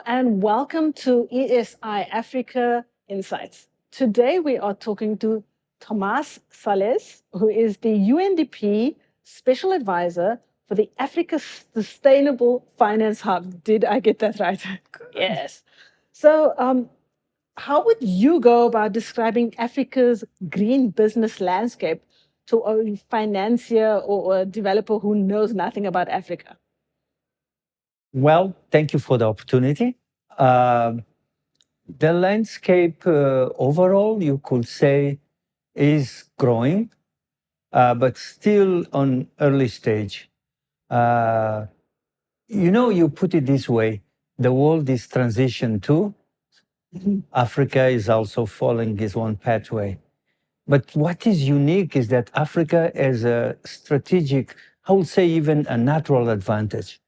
and welcome to ESI Africa Insights. Today we are talking to Tomas Sales, who is the UNDP Special Advisor for the Africa Sustainable Finance Hub. Did I get that right? Yes. So, how would you go about describing Africa's green business landscape to a financier or a developer who knows nothing about Africa? Well, thank you for the opportunity. The landscape overall, you could say, is growing, but still on early stage. You put it this way, the world is transition too. Africa is also following its own pathway. But what is unique is that Africa has a strategic, I would say even a natural advantage.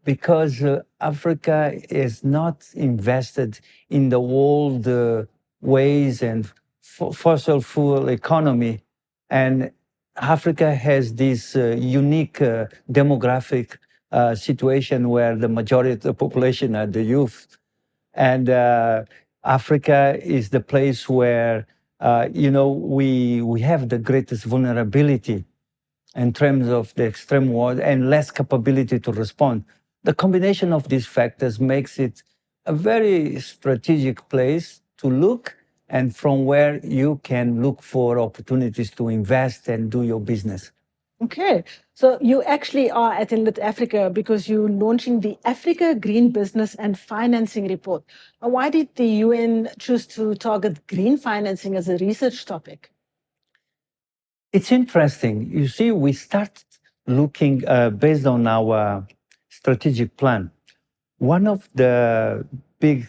Because Africa is not invested in the old ways and fossil fuel economy. And Africa has this unique demographic situation where the majority of the population are the youth. And Africa is the place where, we have the greatest vulnerability in terms of the extreme war and less capability to respond. The combination of these factors makes it a very strategic place to look and from where you can look for opportunities to invest and do your business. Okay, so you actually are at Inlet Africa because you're launching the Africa Green Business and Financing Report. Why did the UN choose to target green financing as a research topic? It's interesting. You see, we start looking based on our strategic plan. One of the big,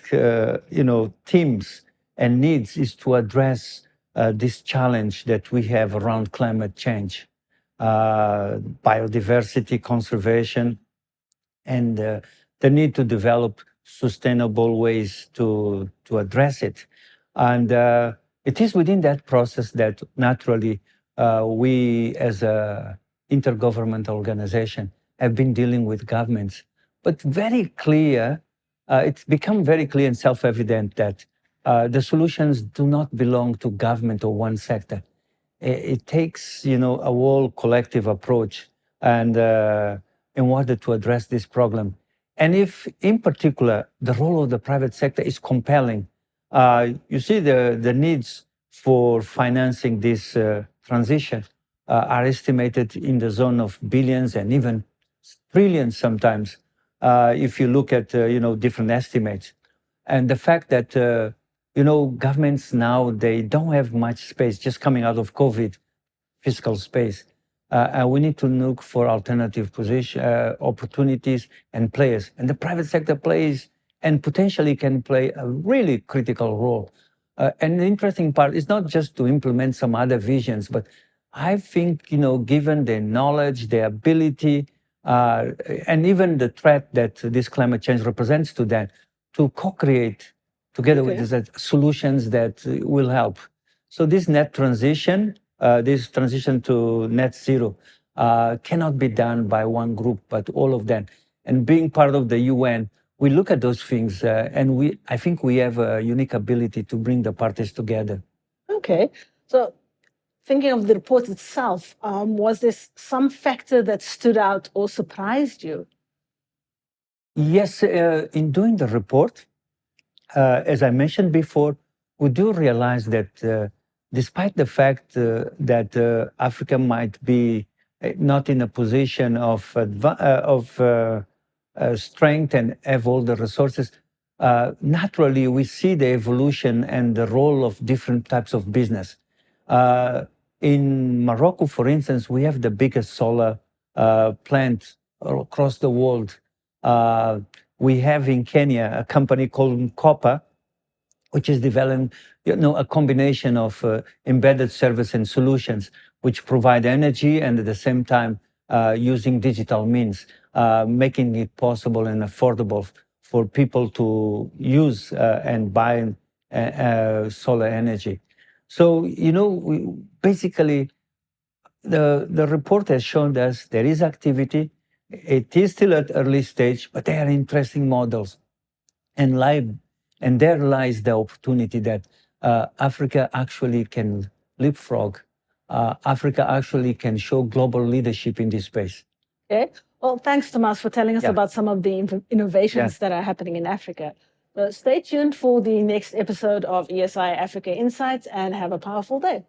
themes and needs is to address this challenge that we have around climate change, biodiversity conservation, and the need to develop sustainable ways to address it. And it is within that process that naturally we as a intergovernmental organization have been dealing with governments. But very clear, it's become very clear and self-evident that the solutions do not belong to government or one sector. It takes, a whole collective approach and in order to address this problem. And if, in particular, the role of the private sector is compelling, you see the needs for financing this transition are estimated in the zone of billions and even trillions sometimes, if you look at different estimates. And the fact that governments now, they don't have much space just coming out of COVID, fiscal space. And we need to look for alternative opportunities and players. And the private sector plays and potentially can play a really critical role. And the interesting part is not just to implement some other visions, but I think, given their knowledge, their ability, and even the threat that this climate change represents to them, to co-create together with these solutions that will help. So this this transition to net zero cannot be done by one group, but all of them. And being part of the UN, we look at those things and I think we have a unique ability to bring the parties together. Okay, so thinking of the report itself, was there some factor that stood out or surprised you? Yes, in doing the report, as I mentioned before, we do realize that despite the fact that Africa might be not in a position of strength and have all the resources, naturally we see the evolution and the role of different types of business. In Morocco, for instance, we have the biggest solar plant across the world. We have in Kenya a company called Copper, which is developing a combination of embedded service and solutions, which provide energy and at the same time using digital means, making it possible and affordable for people to use and buy solar energy. So, basically, the report has shown us there is activity. It is still at early stage, but they are interesting models. And there lies the opportunity that Africa actually can leapfrog. Africa actually can show global leadership in this space. Okay. Well, thanks, Tomas, for telling us Yeah. about some of the innovations that are happening in Africa. Stay tuned for the next episode of ESI Africa Insights and have a powerful day.